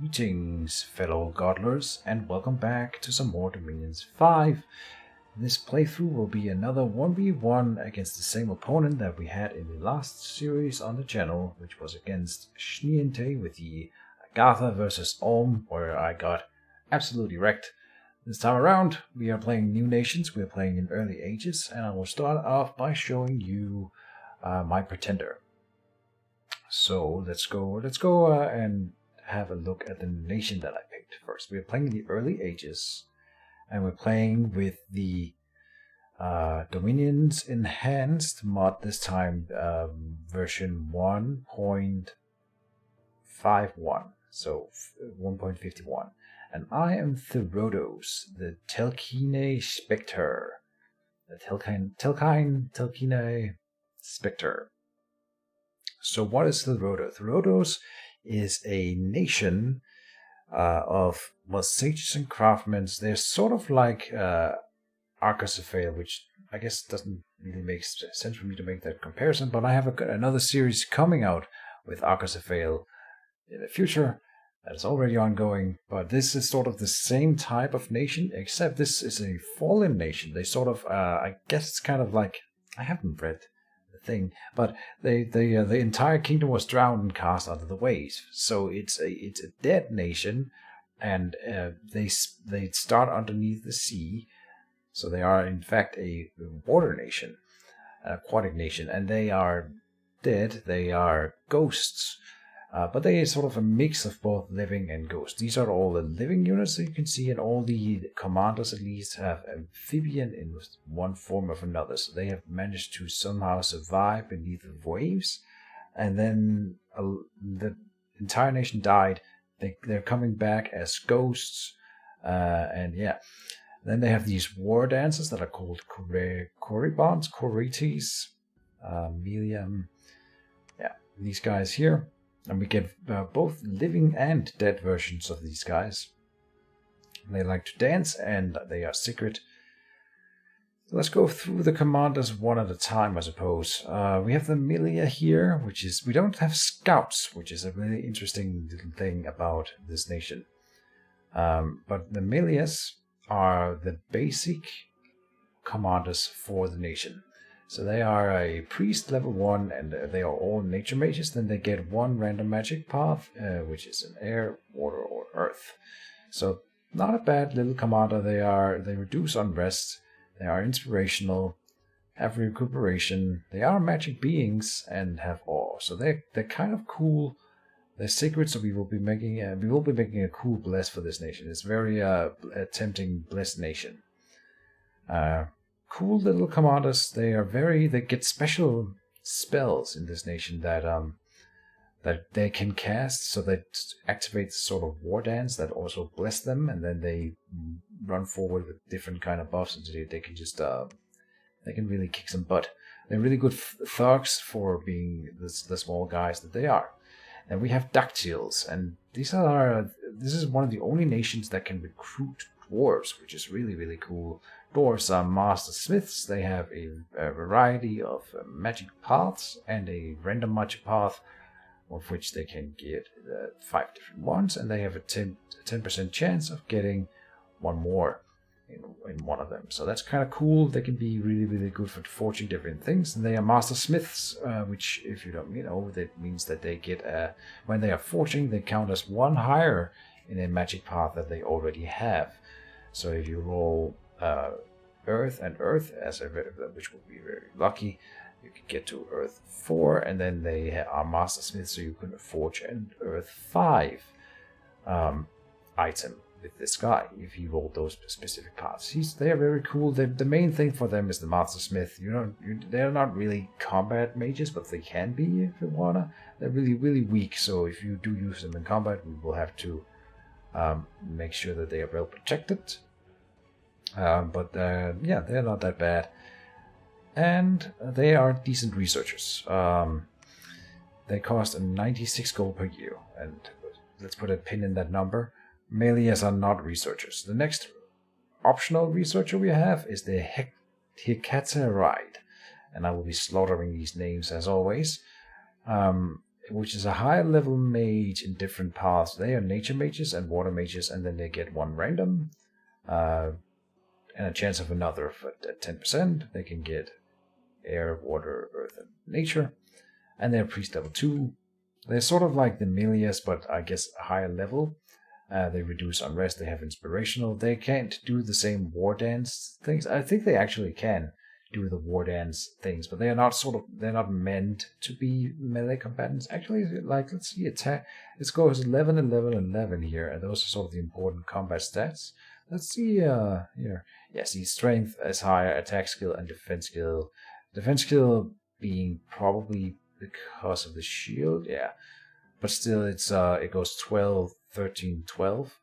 Greetings, fellow godlers, and welcome back to some more Dominions 5. This playthrough will be another 1v1 against the same opponent that we had in the last series on the channel, which was against Schneeente with the Agatha versus Ulm, where I got absolutely wrecked. This time around, we are playing New Nations, we are playing in early ages, and I will start off by showing you my pretender. So let's go and have a look at the nation that I picked first. We're playing in the early ages, and we're playing with the Dominions Enhanced mod this time, version 1.51, so 1.51. And I am Therodos, the Telkine Spectre. The Telkine Spectre. So what is Therodos? Therodos is a nation of sages and craftsmen. They're sort of like Arcosophail, which I guess doesn't really make sense for me to make that comparison, but I have another series coming out with Arcosophail in the future that is already ongoing, but this is sort of the same type of nation, except this is a fallen nation. They sort of, I guess it's kind of like, I haven't read thing, but the entire kingdom was drowned and cast under the waves. So it's a dead nation, and they start underneath the sea. So they are in fact a water nation, an aquatic nation, and they are dead. They are ghosts, but they are sort of a mix of both living and ghosts. These are all the living units that you can see, and all the commanders at least have amphibian in one form or another. So they have managed to somehow survive beneath the waves, and then the entire nation died. They're coming back as ghosts, and yeah. Then they have these war dances that are called Koribons, Korites, Milium. Yeah, these guys here. And we get both living and dead versions of these guys. They like to dance, and they are secret. So let's go through the commanders one at a time, I suppose. We have the Milia here, which is... We don't have scouts, which is a really interesting little thing about this nation. But the Milias are the basic commanders for the nation. So they are a priest level 1, and they are all nature mages. Then they get one random magic path, which is an air, water, or earth. So not a bad little commander. They reduce unrest. They are inspirational, have recuperation. They are magic beings and have awe. So they're kind of cool. They're sacred. So we will be making a cool bless for this nation. It's very tempting blessed nation. Cool little commanders. They get special spells in this nation that they can cast, so they activate sort of war dance that also bless them, and then they run forward with different kind of buffs, and they can just they can really kick some butt. They're really good thugs for being the small guys that they are. And we have Dactyls, and this is one of the only nations that can recruit dwarves, which is really, really cool. Dwarves are master smiths. They have a variety of magic paths and a random magic path, of which they can get 5 different ones, and they have a 10% chance of getting one more in one of them. So that's kind of cool. They can be really, really good for forging different things. And they are master smiths, which, if you don't know, that means that they get when they are forging, they count as one higher in a magic path that they already have. So if you roll Earth and Earth, which would be very lucky, you can get to Earth 4, and then they are Master Smiths, so you can forge an Earth 5 item with this guy if you roll those specific paths. They are very cool. The main thing for them is the Master Smith. They're not really combat mages, but they can be if you wanna. They're really, really weak, so if you do use them in combat, we will have to make sure that they are well protected. But they're not that bad. And they are decent researchers. They cost 96 gold per year. And let's put a pin in that number. Melias are not researchers. The next optional researcher we have is the Hekateride. And I will be slaughtering these names as always. which is a higher level mage in different paths. They are nature mages and water mages, and then they get one random, and a chance of another at 10%. They can get air, water, earth, and nature. And they're priest level 2. They're sort of like the Milias, but I guess a higher level. They reduce unrest, they have inspirational. They can't do the same war dance things. I think they actually can do the war dance things, but they're not meant to be melee combatants. Actually, like, let's see, attack. It goes 11, 11, 11 here, and those are sort of the important combat stats. Let's see here. Yeah, see, strength is higher, attack skill and defense skill. Defense skill being probably because of the shield, yeah. But still, it goes 12, 13, 12.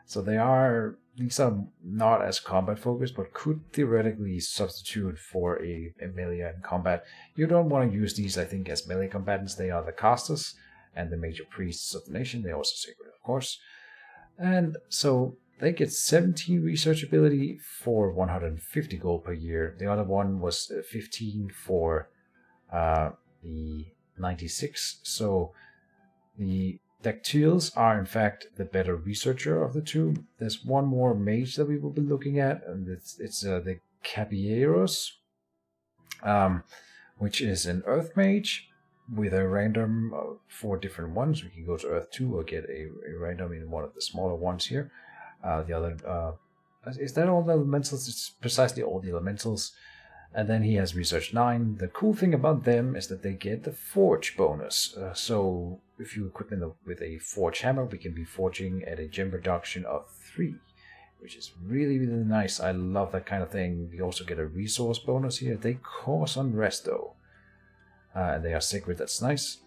So these are not as combat focused, but could theoretically substitute for a melee in combat. You don't want to use these, I think, as melee combatants. They are the casters and the major priests of the nation. They're also sacred, of course. And so they get 17 research ability for 150 gold per year. The other one was 15 for the 96. So the Dactyls are in fact the better researcher of the two. There's one more mage that we will be looking at, and it's the Caballeros, which is an earth mage with a random 4 different ones. We can go to Earth 2 or get a random in one of the smaller ones here. The other, is that all the elementals? It's precisely all the elementals. And then he has Research 9. The cool thing about them is that they get the Forge bonus. So if you equip them with a Forge hammer, we can be forging at a gem reduction of 3, which is really, really nice. I love that kind of thing. We also get a resource bonus here. They cause unrest though. And they are sacred, that's nice.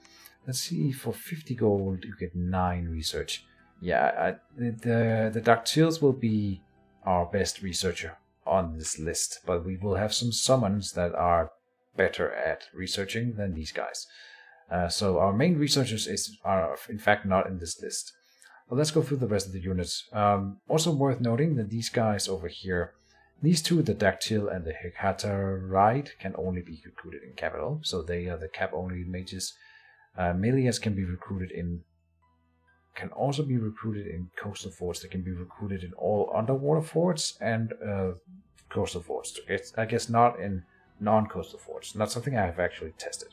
Let's see, for 50 gold, you get 9 research. Yeah, the Dactyls will be our best researcher on this list, but we will have some summons that are better at researching than these guys. So our main researchers are in fact not in this list. But let's go through the rest of the units. Also worth noting that these guys over here, these two, the Dactyl and the Hecaterite, can only be recruited in capital, so they are the cap-only mages. Melias can also be recruited in coastal forts. They can be recruited in all underwater forts and coastal forts. I guess not in non-coastal forts. Not something I have actually tested.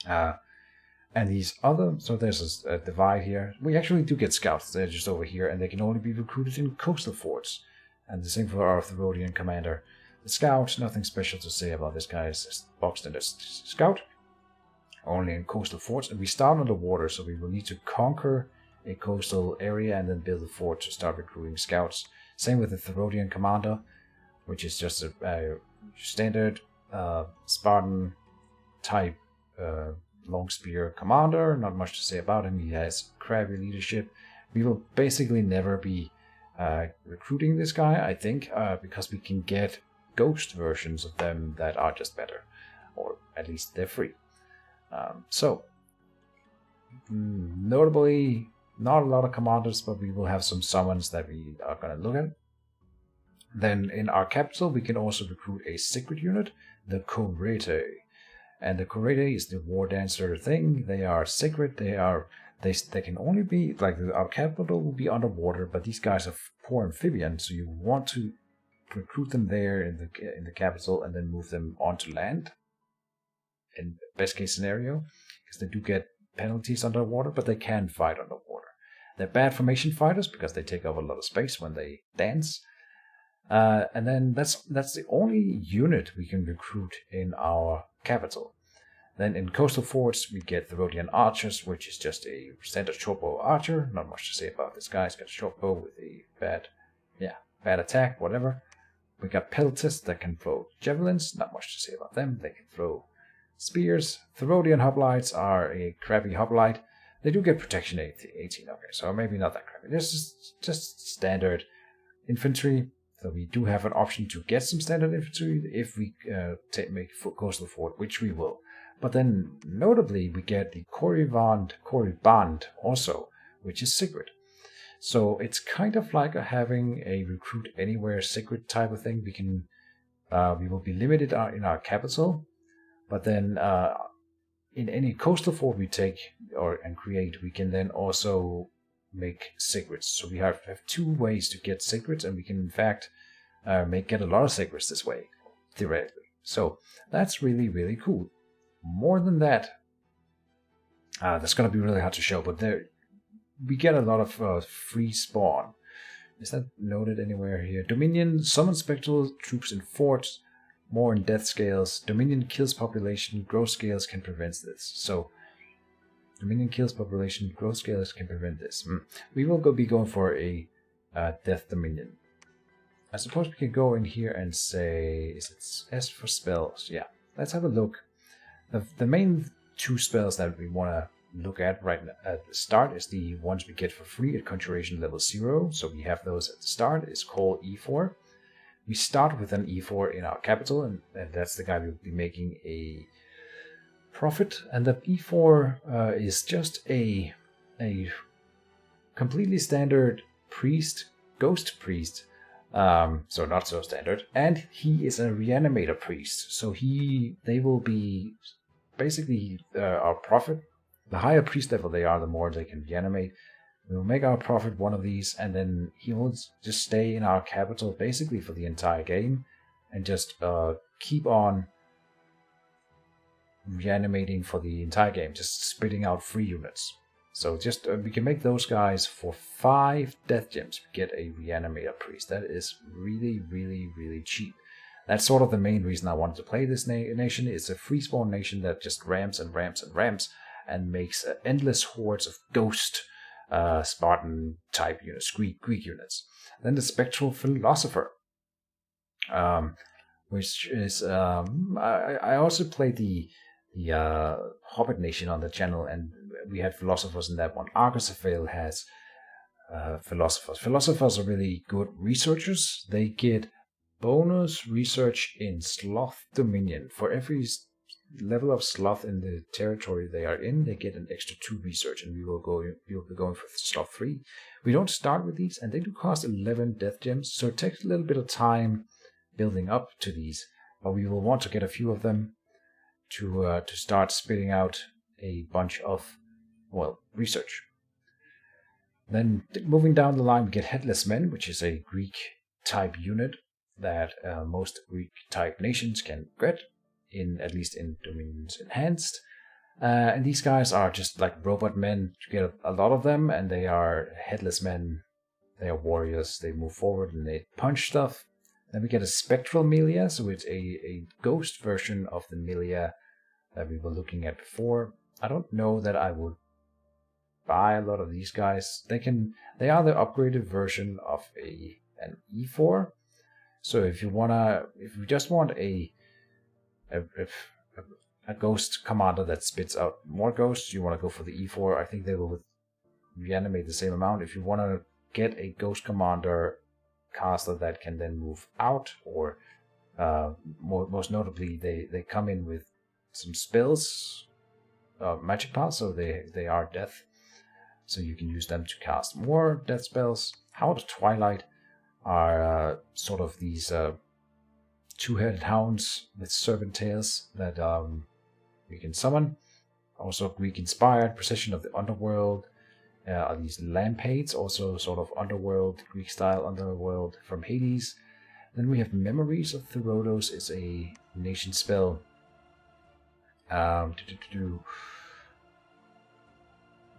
And these other, so there's a divide here. We actually do get scouts. They're just over here, and they can only be recruited in coastal forts. And the same for our Therodian commander. The scout, nothing special to say about this guy. It's box standard scout. Only in coastal forts, and we start underwater, so we will need to conquer a coastal area and then build a fort to start recruiting scouts. Same with the Therodian commander, which is just a standard Spartan type long spear commander. Not much to say about him. He has crabby leadership. We will basically never be recruiting this guy, I think, because we can get ghost versions of them that are just better, or at least they're free. So, notably, not a lot of commanders, but we will have some summons that we are going to look at. Then in our capital, we can also recruit a secret unit, the Korete. And the Korete is the war dancer thing. They are secret. They can only be, like, our capital will be underwater, but these guys are poor amphibians, so you want to recruit them there in the capital and then move them onto land. In best case scenario, because they do get penalties underwater, but they can fight underwater. They're bad formation fighters because they take up a lot of space when they dance. And then that's the only unit we can recruit in our capital. Then in coastal forts we get Therodian archers, which is just a standard shortbow archer. Not much to say about this guy. He's got a shortbow with a bad attack, whatever. We got peltists that can throw javelins. Not much to say about them. They can throw spears. Therodian hoplites are a crappy hoplite. They do get protection 18. Okay, so maybe not that crappy. This is just standard infantry. So we do have an option to get some standard infantry if we make coastal fort, which we will. But then, notably, we get the Koriband also, which is secret. So it's kind of like having a recruit anywhere secret type of thing. We will be limited in our capital, but then in any coastal fort we take and create, we can then also make secrets. So we have 2 ways to get secrets, and we can in fact get a lot of secrets this way, theoretically. So that's really, really cool. More than that, that's going to be really hard to show, but we get a lot of free spawn. Is that noted anywhere here? Dominion summon spectral troops in forts, more in death scales. Dominion kills population, growth scales can prevent this. So Dominion kills population, growth scales can prevent this. We will be going for a death Dominion. I suppose we could go in here and say, is it S for spells? Yeah, let's have a look. The main 2 spells that we want to look at right at the start is the ones we get for free at Conjuration level 0. So we have those at the start. It's called E4. We start with an E4 in our capital, and that's the guy we'll be making a profit. And the E4 is just a completely standard priest, ghost priest. So not so standard. And he is a reanimator priest. So they will be basically our profit. The higher priest level they are, the more they can reanimate. We will make our prophet one of these, and then he will just stay in our capital basically for the entire game, and just keep on reanimating for the entire game, just spitting out free units. So just we can make those guys for 5 death gems. We get a reanimator priest. That is really, really, really cheap. That's sort of the main reason I wanted to play this nation. It's a free spawn nation that just ramps and ramps and ramps, and makes endless hordes of ghost Spartan type units, Greek units. Then the Spectral Philosopher, which is I also played the Hobbit Nation on the channel, and we had philosophers in that one. Argosaphale has philosophers. Philosophers are really good researchers. They get bonus research in Sloth Dominion. For every level of sloth in the territory they are in, they get an extra 2 research, and we will be going for sloth 3. We don't start with these, and they do cost 11 death gems, so it takes a little bit of time building up to these, but we will want to get a few of them to start spitting out a bunch of, well, research. Then moving down the line, we get Headless Men, which is a Greek type unit that most Greek type nations can get, at least in Dominion's Enhanced. And these guys are just like robot men. You get a lot of them, and they are headless men. They are warriors. They move forward and they punch stuff. Then we get a Spectral Milia, so it's a ghost version of the Milia that we were looking at before. I don't know that I would buy a lot of these guys. They are the upgraded version of an E4. So if you just want a ghost commander that spits out more ghosts, you want to go for the E4. I think they will reanimate the same amount. If you want to get a ghost commander caster that can then move out, or most notably, they come in with some spells, magic powers, so they are death. So you can use them to cast more death spells. Hound of Twilight are sort of these 2-headed hounds with serpent tails that we can summon. Also Greek inspired. Procession of the Underworld are these lampades, also sort of underworld, Greek style underworld from Hades. Then we have Memories of Therodos, is a nation spell.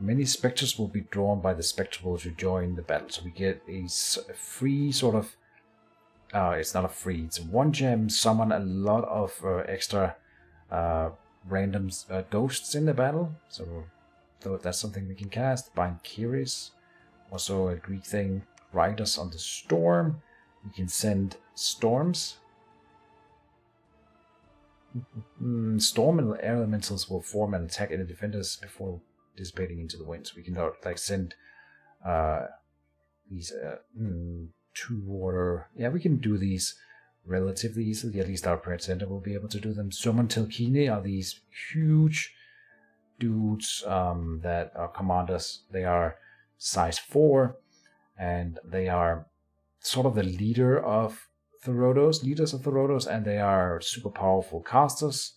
Many specters will be drawn by the spectacle to join the battle. So we get a free sort of, it's not a free, it's 1 gem, summon a lot of extra random ghosts in the battle. So that's something we can cast. Bind Kiris, also a Greek thing. Riders on the Storm, we can send storms. Storm and air elementals will form and attack any defenders before dissipating into the wind. So we can send these 2 water. Yeah, we can do these relatively easily. At least our presenter will be able to do them. Summon Telkine are these huge dudes that are commanders. They are size 4, and they are sort of the leaders of Therodos, and they are super powerful casters.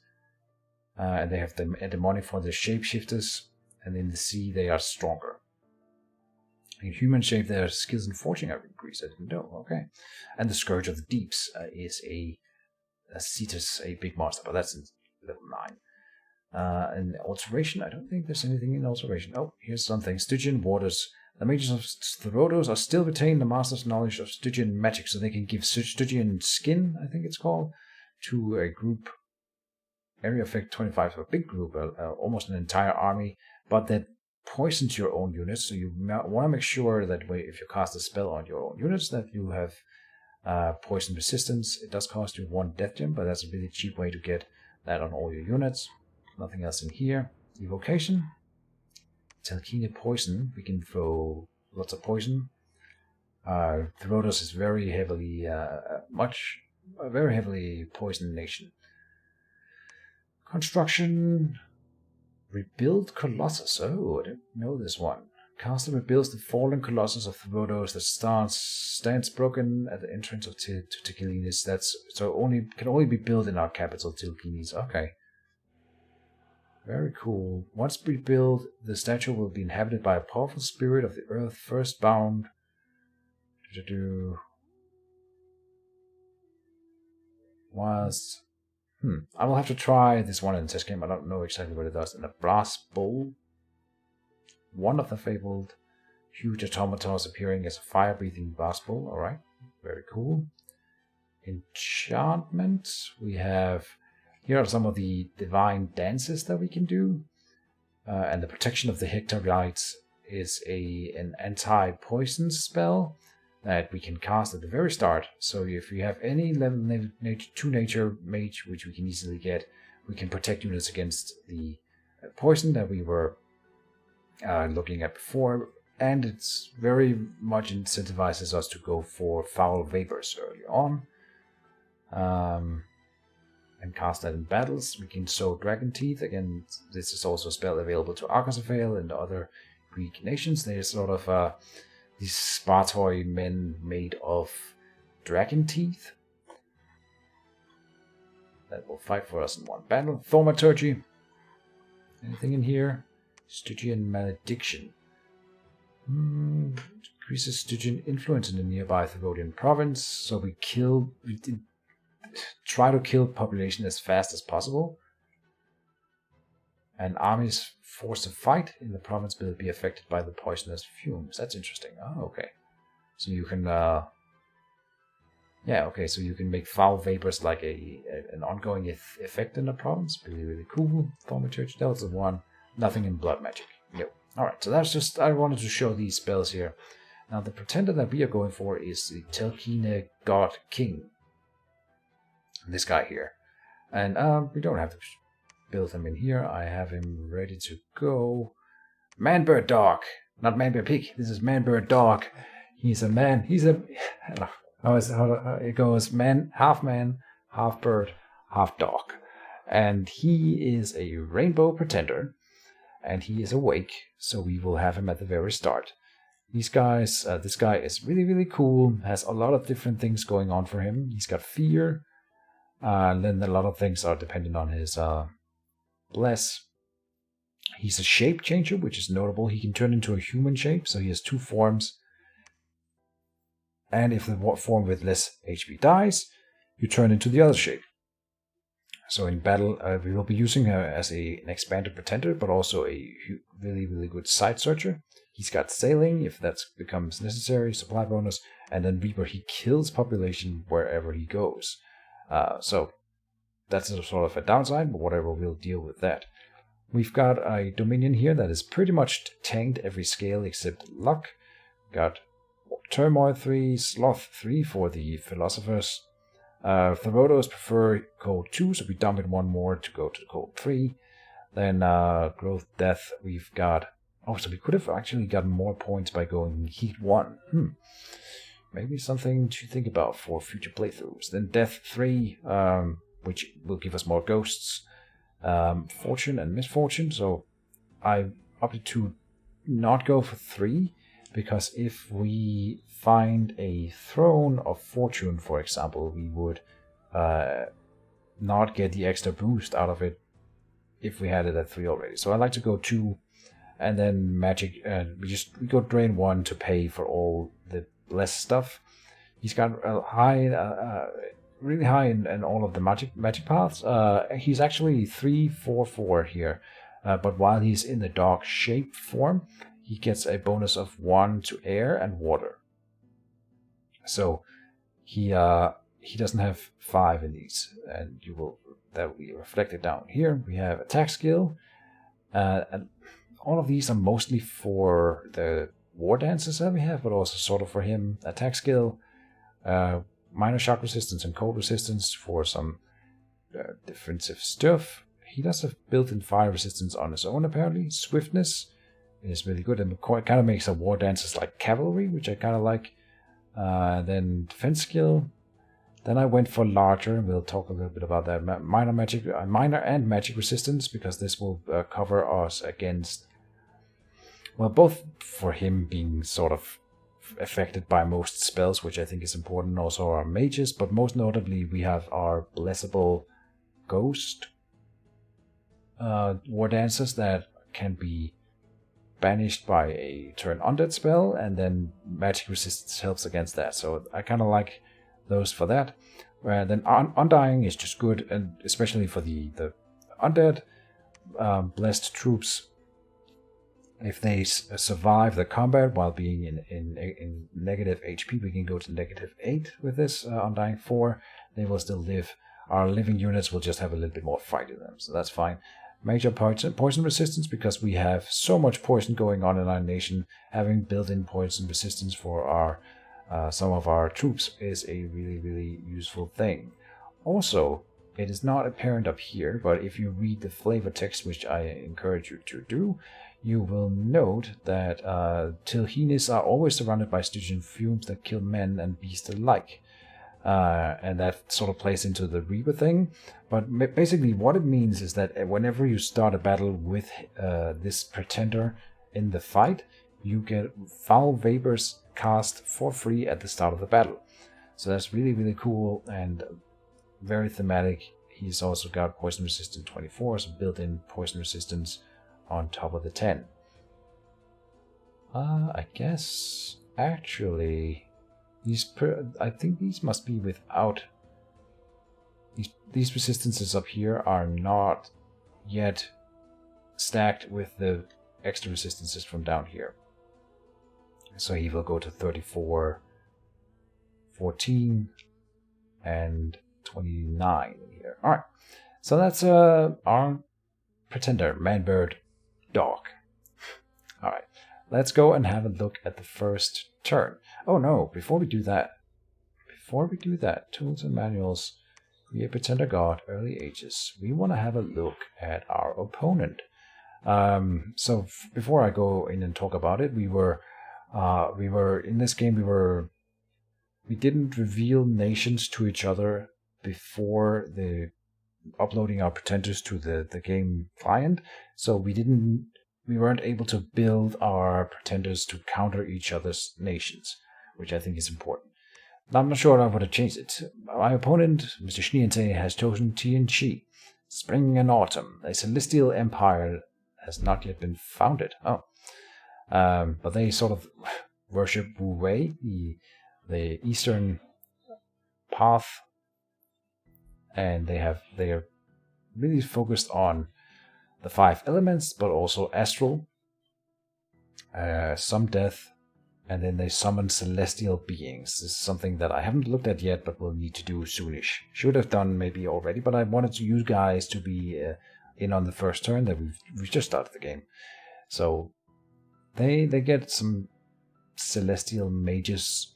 and they have the demonic for the shapeshifters, and in the sea they are stronger. In human shape, their skills in forging have increased. I didn't know. Okay, and the Scourge of the Deeps is a Cetus, a big monster, but that's in level 9. And alteration, I don't think there's anything in alteration. Oh, here's something. Stygian waters. The mages of Therodos are still retain the master's knowledge of Stygian magic, so they can give Stygian skin, I think it's called, to a group. Area effect 25, so a big group, almost an entire army, but that poisons your own units, so you want to make sure that if you cast a spell on your own units, that you have poison resistance. It does cost you 1 death gem, but that's a really cheap way to get that on all your units. Nothing else in here. Evocation. Telkine poison. We can throw lots of poison. Therodos is very heavily, a very heavily poisoned nation. Construction. Rebuild Colossus. Oh, I didn't know this one. Caster rebuilds the fallen Colossus of Therodos that stands broken at the entrance of to Tilkinis. That's so can only be built in our capital, Tilkinis. Okay. Very cool. Once rebuilt, the statue will be inhabited by a powerful spirit of the earth, first bound. I will have to try this one in the test game. I don't know exactly what it does. In a brass bowl. One of the fabled huge automatons appearing as a fire-breathing brass bowl. Alright. Very cool. Enchantment. We have... Here are some of the divine dances that we can do. And the protection of the Hectorites is an anti-poison spell that we can cast at the very start. So if you have any level 2 nature mage, which we can easily get, we can protect units against the poison that we were looking at before. And it's very much incentivizes us to go for foul vapors early on. And cast that in battles. We can sow Dragon Teeth. Again, this is also a spell available to Arcosophael and other Greek nations. There's sort of these Spartoi men made of Dragon Teeth that will fight for us in one battle. Thaumaturgy. Anything in here? Stygian Malediction. Increases Stygian influence in the nearby Therodian province. So we try to kill population as fast as possible. And armies forced to fight in the province will be affected by the poisonous fumes. That's interesting. Oh, okay. So you can... so you can make foul vapors like an ongoing effect in the province. Really, really cool. Thaumaturgy, that was the one. Nothing in blood magic. Nope. Alright, so that's just... I wanted to show these spells here. Now, the pretender that we are going for is the Telkine God King. This guy here. And we don't have to build him in here. I have him ready to go. Manbird Dog. Not Manbird Pig. This is Manbird Dog. He's a man. He's a... How it goes? Half man, half bird, half dog. And he is a rainbow pretender. And he is awake. So we will have him at the very start. These guys... this guy is really, really cool. Has a lot of different things going on for him. He's got fear. And then a lot of things are dependent on his bless. He's a shape changer, which is notable. He can turn into a human shape, so he has 2 forms. And if the form with less HP dies, you turn into the other shape. So in battle, we will be using her as an expanded pretender, but also a really, really good side searcher. He's got sailing, if that becomes necessary, supply bonus. And then Reaper, he kills population wherever he goes. So that's a sort of a downside, but whatever, we'll deal with that. We've got a Dominion here that is pretty much tanked every scale except luck. Got Turmoil 3, Sloth 3 for the philosophers. Therodos prefer code 2, so we dump in 1 more to go to code 3. Then Growth Death, we've got... Oh, so we could have actually gotten more points by going Heat 1. Maybe something to think about for future playthroughs. Then Death 3, which will give us more ghosts. Fortune and Misfortune. So I opted to not go for 3, because if we find a Throne of Fortune, for example, we would not get the extra boost out of it if we had it at 3 already. So I like to go 2, and then magic. We go drain 1 to pay for all the less stuff. He's got a high, really high in all of the magic paths. He's actually 3/4/4 here, but while he's in the dog shape form, he gets a bonus of 1 to air and water. So he doesn't have 5 in these, and that will be reflected down here. We have attack skill, and all of these are mostly for the war dances that we have, but also sort of for him. Attack skill, minor shock resistance and cold resistance for some defensive stuff. He does have built-in fire resistance on his own, apparently. Swiftness is really good, and it kind of makes a war dances like cavalry, which I kind of like. Then defense skill. Then I went for larger, and we'll talk a little bit about that. Minor and magic resistance, because this will cover us against, well, both for him being sort of affected by most spells, which I think is important, also our mages, but most notably we have our blessable ghost war dancers that can be banished by a turn undead spell, and then magic resistance helps against that. So I kind of like those for that. Then Undying is just good, and especially for the undead blessed troops. If they survive the combat while being in negative HP, we can go to -8 with this Undying 4. They will still live. Our living units will just have a little bit more fight in them, so that's fine. Major poison resistance, because we have so much poison going on in our nation. Having built-in poison resistance for our some of our troops is a really, really useful thing. Also, it is not apparent up here, but if you read the flavor text, which I encourage you to do, you will note that Tilhenis are always surrounded by Stygian fumes that kill men and beasts alike. And that sort of plays into the Reaper thing. But basically what it means is that whenever you start a battle with this pretender in the fight, you get foul vapors cast for free at the start of the battle. So that's really, really cool and very thematic. He's also got poison resistance 24, so built-in poison resistance on top of the 10. I guess actually I think these must be without these resistances up here are not yet stacked with the extra resistances from down here. So he will go to 34, 14, and 29 here. Alright, so that's our pretender, man-bird, dog. Alright, let's go and have a look at the first turn. Oh no, before we do that, tools and manuals, create pretender god, early ages. We want to have a look at our opponent. So before I go in and talk about it, we were in this game, we didn't reveal nations to each other before uploading our pretenders to the game client. So we weren't able to build our pretenders to counter each other's nations, which I think is important. I'm not sure I would have changed it. My opponent, Mr. Schneeente, has chosen Tien. Spring and autumn. A celestial empire has not yet been founded. But they sort of worship Wu Wei, the eastern path, and they are really focused on the 5 elements, but also astral, some death, and then they summon celestial beings. This is something that I haven't looked at yet, but will need to do soonish. Should have done maybe already, but I wanted you guys to be in on the first turn that we've just started the game. So they get some celestial mages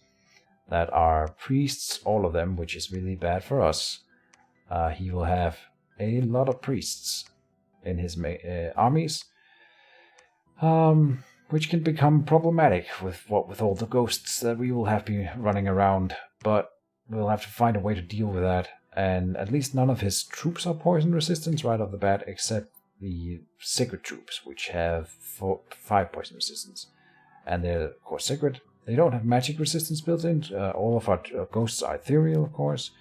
that are priests, all of them, which is really bad for us. He will have a lot of priests in his armies, which can become problematic with all the ghosts that we will have to be running around, but we'll have to find a way to deal with that. And at least none of his troops are poison resistant right off the bat, except the sacred troops, which have 5 poison resistance. And they're, of course, sacred. They don't have magic resistance built in. All of our ghosts are ethereal, of course.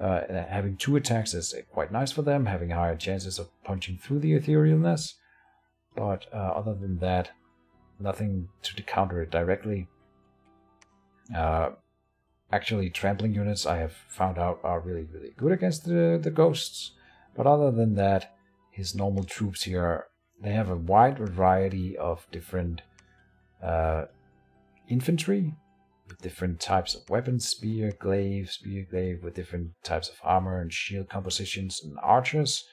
having 2 attacks is quite nice for them, having higher chances of punching through the etherealness. But other than that, nothing to counter it directly. Actually, trampling units I have found out are really, really good against the ghosts. But other than that, his normal troops here, they have a wide variety of different infantry with different types of weapons, spear, glaive, with different types of armor and shield compositions, and archers.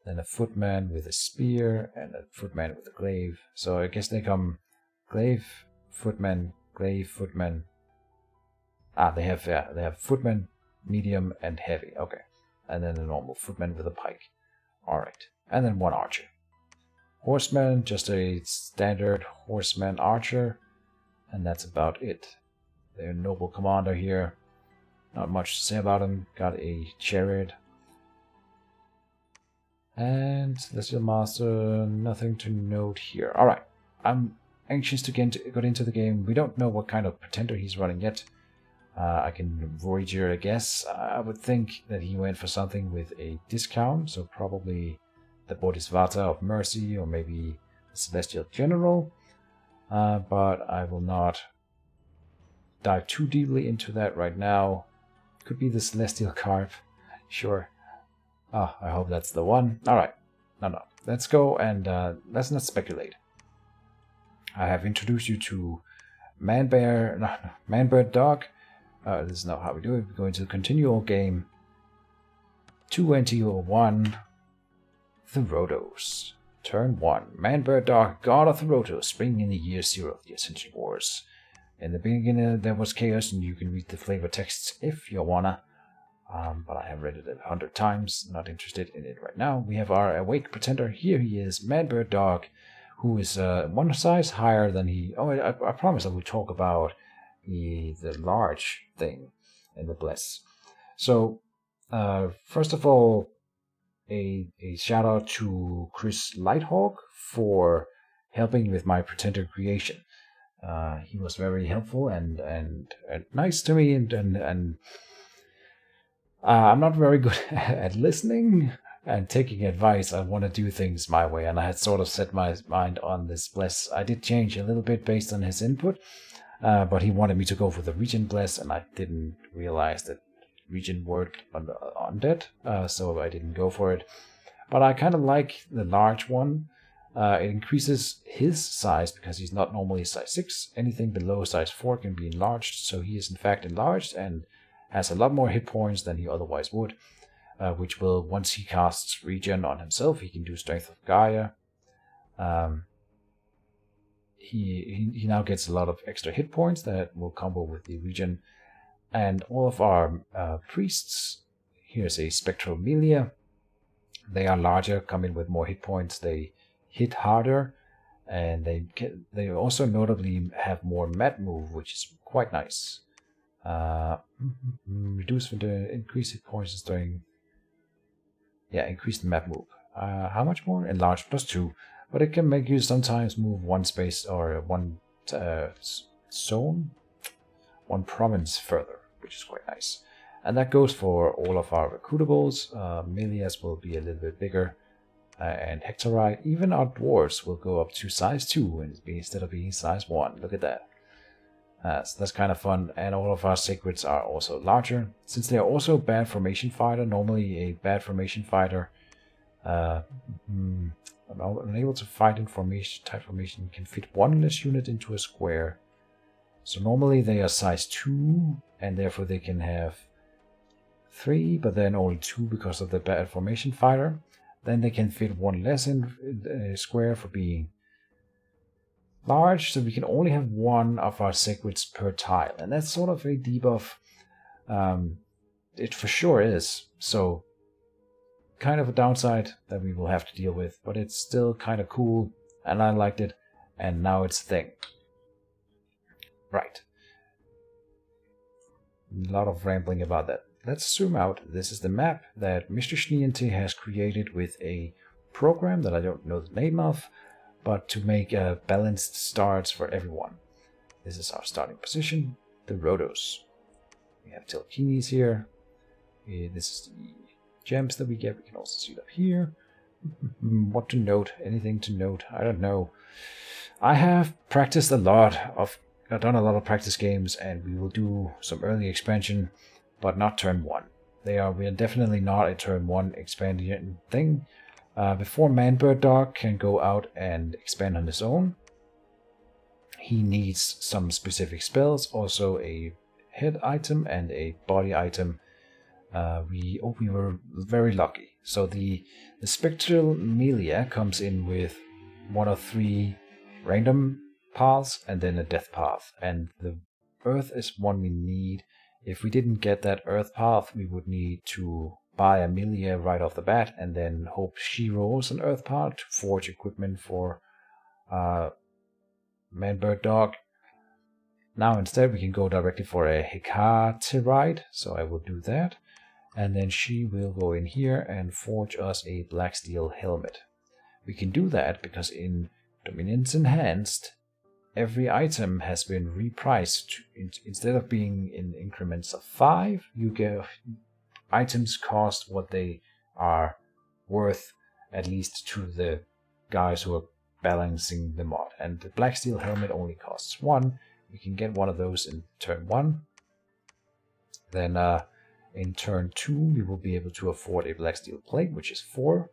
Then a footman with a spear and a footman with a glaive. So I guess they come glaive, footman, glaive, footman. They have footman, medium, and heavy. Okay, and then a normal footman with a pike. All right, and then 1 archer. Horseman, just a standard horseman archer, and that's about it. Their noble commander here, not much to say about him. Got a chariot. And Celestial Master, nothing to note here. Alright, I'm anxious to get into the game. We don't know what kind of pretender he's running yet. I can wager a guess. I would think that he went for something with a discount, so probably the Bodhisattva of Mercy, or maybe the Celestial General. But I will not dive too deeply into that right now. Could be the Celestial Carp, sure. I hope that's the one. Alright, no. Let's go and let's not speculate. I have introduced you to Man-Bird Dog. This is not how we do it. We're going to continue our game. 1v1 Therodos. Turn 1. Man-Bird Dog, God of Therodos, spring in the year 0 of the Ascension Wars. In the beginning there was chaos, and you can read the flavor texts if you wanna. But I have read it 100 times, not interested in it right now. We have our Awake Pretender. Here he is, Man-Bird Dog, who is 1 size higher than he... Oh, I promise I will talk about the large thing in the Bless. So, first of all, a shout out to Chris Lighthawk for helping with my Pretender creation. He was very helpful and nice to me, and I'm not very good at listening and taking advice. I want to do things my way, and I had sort of set my mind on this Bless. I did change a little bit based on his input, but he wanted me to go for the Regen Bless, and I didn't realize that Regen worked on that, so I didn't go for it. But I kind of like the large one. It increases his size because he's not normally size 6. Anything below size 4 can be enlarged, so he is in fact enlarged and has a lot more hit points than he otherwise would, which will, once he casts Regen on himself, he can do Strength of Gaia. He now gets a lot of extra hit points that will combo with the Regen. And all of our priests, here's a Spectral Melia. They are larger, come in with more hit points, they hit harder, and they also notably have more mat move, which is quite nice. Reduce the increased hit points during... Yeah, increased map move. How much more? Enlarged +2. But it can make you sometimes move 1 space or 1 zone, 1 province further, which is quite nice. And that goes for all of our recruitables. Melias will be a little bit bigger. And Hectorite, even our dwarves will go up to size 2 instead of being size 1. Look at that. So that's kind of fun. And all of our sacreds are also larger. Since they are also bad formation fighter, normally a bad formation fighter unable to fight in type formation can fit 1 less unit into a square. So normally they are size 2, and therefore they can have 3, but then only 2 because of the bad formation fighter. Then they can fit 1 less in a square for being large, so we can only have 1 of our sacreds per tile, and that's sort of a debuff. It for sure is, so kind of a downside that we will have to deal with, but it's still kind of cool, and I liked it, and now it's a thing. Right. A lot of rambling about that. Let's zoom out. This is the map that Mr. Schneeente has created with a program that I don't know the name of, but to make balanced starts for everyone. This is our starting position, the Therodos. We have Telkinis here. This is the gems that we get. We can also see it up here. What to note? Anything to note? I don't know. I have practiced a lot. I've done a lot of practice games, and we will do some early expansion, but not turn 1. We are definitely not a turn 1 expansion thing. Before Manbird Dog can go out and expand on his own, he needs some specific spells, also a head item and a body item. We were very lucky. So the Spectral Melia comes in with 1 of 3 random paths and then a death path. And the Earth is one we need. If we didn't get that Earth path, we would need to buy a Melia right off the bat and then hope she rolls an Earth path to forge equipment for Manbird Dog. Now instead we can go directly for a Hekaterite, so I will do that. And then she will go in here and forge us a black steel helmet. We can do that because in Dominance Enhanced, every item has been repriced. Instead of being in increments of 5, you get items cost what they are worth, at least to the guys who are balancing the mod. And the black steel helmet only costs 1. We can get one of those in turn 1. Then in turn 2, we will be able to afford a black steel plate, which is 4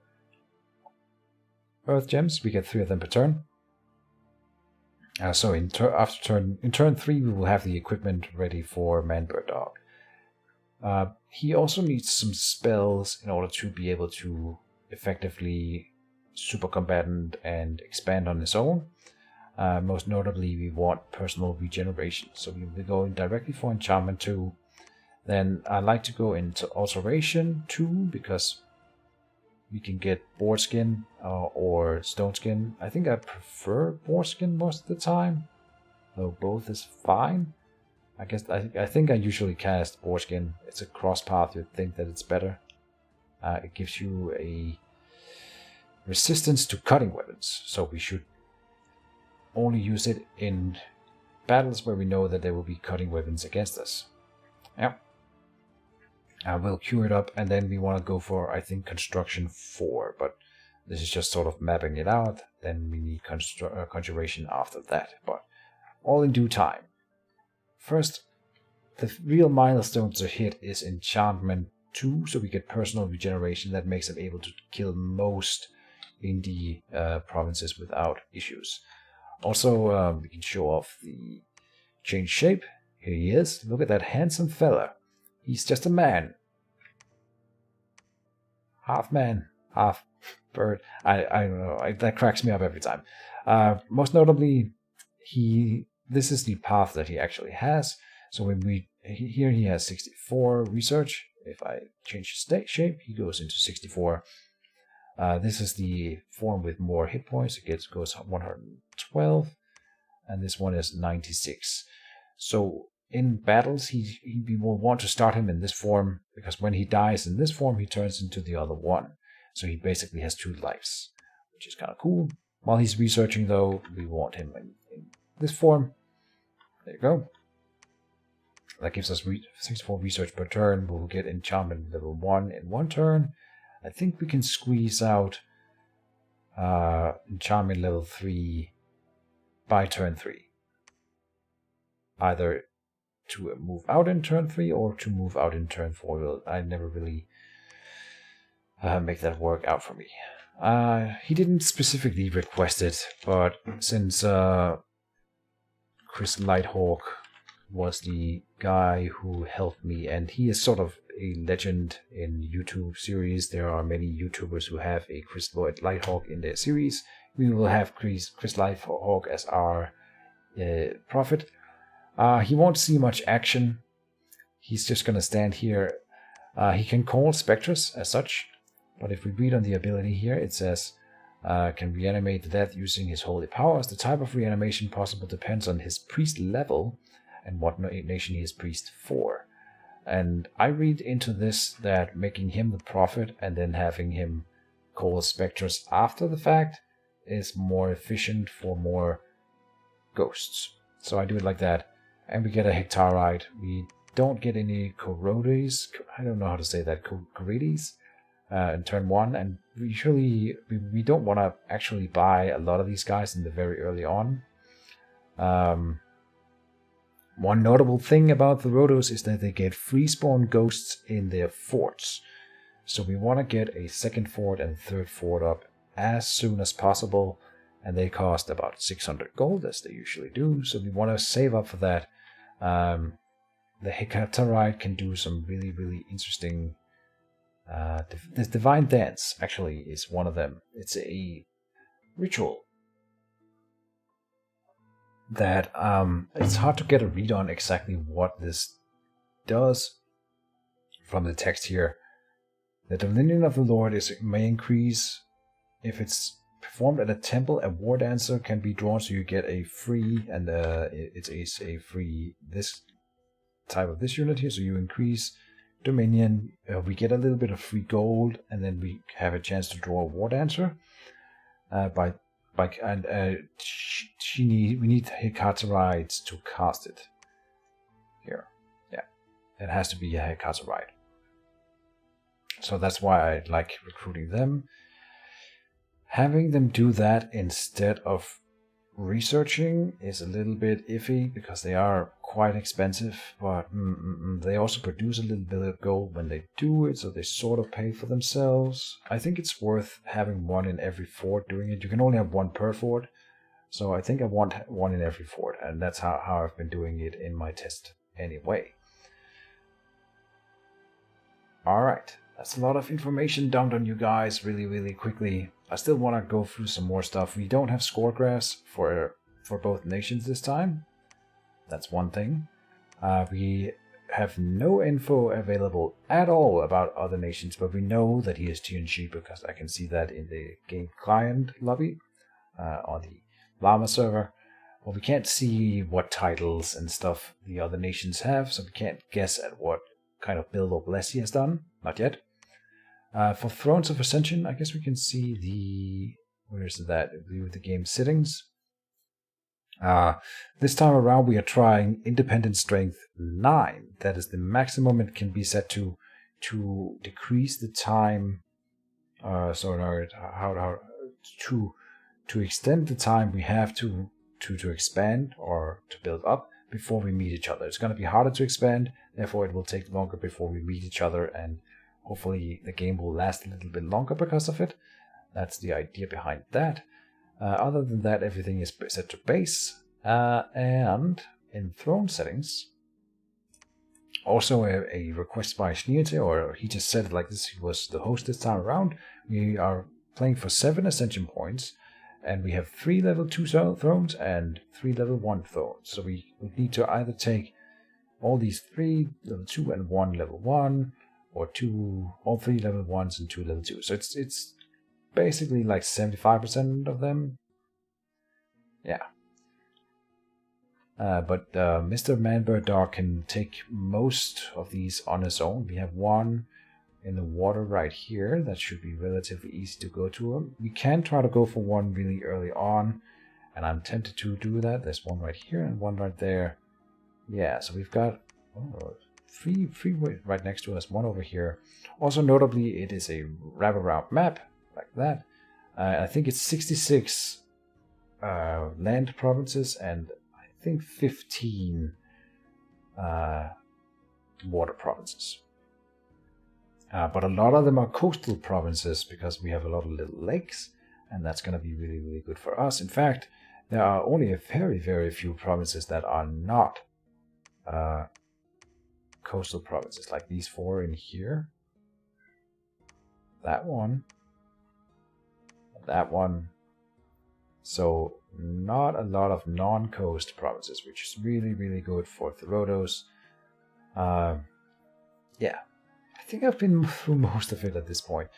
earth gems. We get 3 of them per turn. So in turn 3, we will have the equipment ready for Manbird Dog. He also needs some spells in order to be able to effectively super combatant and expand on his own. Most notably, we want personal regeneration. So we will be going directly for enchantment 2. Then I like to go into alteration 2 because we can get board skin or stone skin. I think I prefer board skin most of the time, though both is fine. I think I usually cast board skin. It's a cross path. You'd think that it's better. It gives you a resistance to cutting weapons, so we should only use it in battles where we know that there will be cutting weapons against us. Yeah. We'll cure it up, and then we want to go for, I think, construction 4, but this is just sort of mapping it out. Then we need conjuration after that, but all in due time. First, the real milestone to hit is enchantment 2, so we get personal regeneration that makes him able to kill most in the provinces without issues. Also, we can show off the change shape. Here he is. Look at that handsome fella. He's just a man. Half man, half bird. I don't know. That cracks me up every time. Most notably, this is the path that he actually has. So when here he has 64 research. If I change his state shape, he goes into 64. This is the form with more hit points. It goes 112, and this one is 96. So in battles, we will want to start him in this form, because when he dies in this form, he turns into the other one. So he basically has 2 lives, which is kind of cool. While he's researching, though, we want him in this form. There you go. That gives us 64 research per turn. We'll get enchantment level 1 in 1 turn. I think we can squeeze out enchantment level 3 by turn 3. Either to move out in turn 3 or to move out in turn 4. I never really make that work out for me. He didn't specifically request it, but since Chris Lighthawk was the guy who helped me, and he is sort of a legend in YouTube series. There are many YouTubers who have a Chris Lighthawk in their series. We will have Chris Lighthawk as our prophet. He won't see much action. He's just going to stand here. He can call Spectres as such, but if we read on the ability here, it says, can reanimate the dead using his holy powers. The type of reanimation possible depends on his priest level and what nation he is priest for. And I read into this that making him the prophet and then having him call Spectres after the fact is more efficient for more ghosts. So I do it like that. And we get a Hectarite. We don't get any Corrodes. I don't know how to say that. Corrodes in turn 1, and usually we don't want to actually buy a lot of these guys in the very early on. One notable thing about the Therodos is that they get free spawn ghosts in their forts. So we want to get a second fort and third fort up as soon as possible, and they cost about 600 gold, as they usually do, so we want to save up for that. The Hecaterite can do some really, really interesting... this Divine Dance, actually, is one of them. It's a ritual that it's hard to get a read on exactly what this does from the text here. The Dominion of the Lord may increase if it's performed at a temple. A war dancer can be drawn, so you get a free, and it's a free this type of this unit here. So you increase Dominion. We get a little bit of free gold, and then we have a chance to draw a war dancer. We need Hecaterites to cast it. Here, yeah, it has to be a Hecaterite. So that's why I like recruiting them. Having them do that instead of researching is a little bit iffy because they are quite expensive, but they also produce a little bit of gold when they do it, so they sort of pay for themselves. I think it's worth having one in every fort doing it. You can only have one per fort, so I think I want one in every fort, and that's how I've been doing it in my test anyway. Alright. That's a lot of information dumped on you guys really, really quickly. I still want to go through some more stuff. We don't have score graphs for both nations this time. That's one thing. We have no info available at all about other nations, but we know that he is Tien because I can see that in the game client lobby on the Llama server. Well, we can't see what titles and stuff the other nations have, so we can't guess at what kind of build or bless he has done. Not yet. For Thrones of Ascension, I guess we can see the... Where is that? The game settings. This time around we are trying Independent Strength 9. That is the maximum it can be set to decrease the time... to extend the time we have to expand or to build up before we meet each other. It's going to be harder to expand, therefore it will take longer before we meet each other, and hopefully the game will last a little bit longer because of it. That's the idea behind that. Other than that, everything is set to base. And in throne settings, also a request by Schneeente, or he just said it like this, he was the host this time around. We are playing for 7 ascension points, and we have 3 level 2 thrones and 3 level 1 thrones. So we need to either take all these 3 level 2 and 1 level 1, or all 3 level 1s and 2 level 2. So it's basically like 75% of them. Yeah. But Mr. Manbird Dog can take most of these on his own. We have one in the water right here. That should be relatively easy to go to him. We can try to go for one really early on, and I'm tempted to do that. There's one right here and one right there. Yeah, so we've got three right next to us, one over here. Also notably, it is a wraparound map like that. I think it's 66 land provinces and I think 15 water provinces. But a lot of them are coastal provinces because we have a lot of little lakes, and that's going to be really, really good for us. In fact, there are only a very, very few provinces that are not coastal provinces, like these 4 in here. That one. So not a lot of non-coast provinces, which is really, really good for Therodos. Yeah, I think I've been through most of it at this point.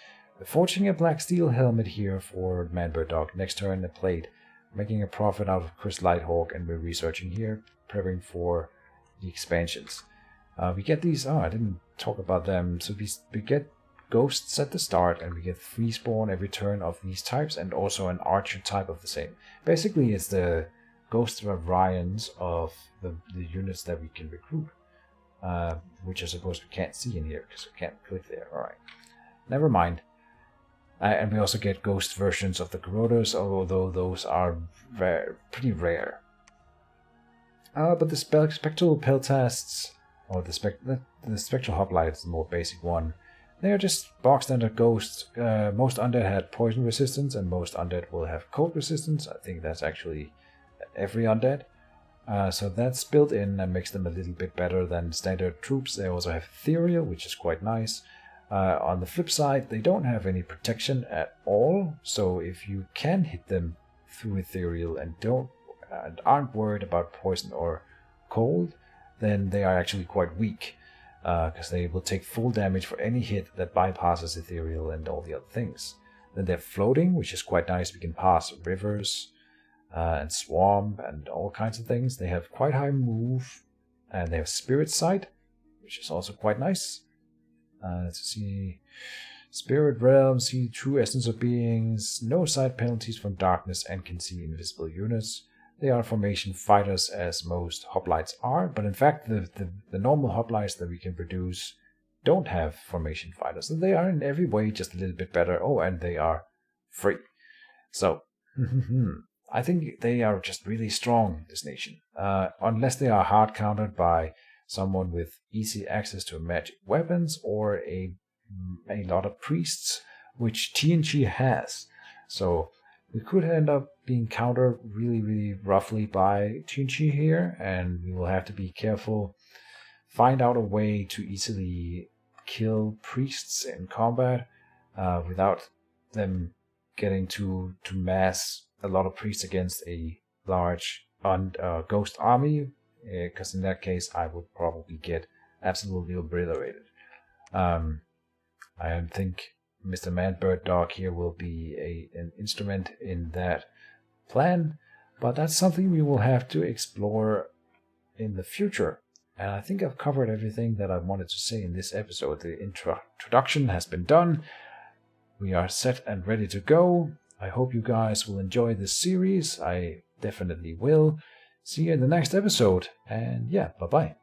Forging a black steel helmet here for Manbird Dog. Next turn a plate. Making a profit out of Chris Lighthawk, and we're researching here, prepping for the expansions. We get these, I didn't talk about them. So we get ghosts at the start, and we get free spawn every turn of these types, and also an archer type of the same. Basically, it's the ghost variants of the units that we can recruit. which I suppose we can't see in here because we can't click there. Alright, never mind. And we also get ghost versions of the Therodos, although those are pretty rare. But the spectral peltasts, or the spectral hoplite is the more basic one. They are just box standard ghosts. Most undead had poison resistance, and most undead will have cold resistance. I think that's actually every undead. So that's built in and makes them a little bit better than standard troops. They also have ethereal, which is quite nice. On the flip side, they don't have any protection at all. So if you can hit them through ethereal and aren't worried about poison or cold, then they are actually quite weak. Because they will take full damage for any hit that bypasses ethereal and all the other things. Then they're floating, which is quite nice. We can pass rivers and swamp and all kinds of things. They have quite high move, and they have spirit sight, which is also quite nice. Let's see. Spirit realm, see true essence of beings, no sight penalties from darkness, and can see invisible units. They are formation fighters, as most hoplites are, but in fact the normal hoplites that we can produce don't have formation fighters. So they are in every way just a little bit better. Oh, and they are free. So I think they are just really strong, this nation. Unless they are hard countered by someone with easy access to magic weapons or a lot of priests, which Tien has. So we could end up being countered really, really roughly by Tien here, and we will have to be careful. Find out a way to easily kill priests in combat without them getting to mass a lot of priests against a large ghost army, because in that case I would probably get absolutely obliterated. I think Mr. Man-Bird Dog here will be an instrument in that plan, but that's something we will have to explore in the future. And I think I've covered everything that I wanted to say in this episode. The introduction has been done. We are set and ready to go. I hope you guys will enjoy this series. I definitely will. See you in the next episode. And yeah, bye-bye.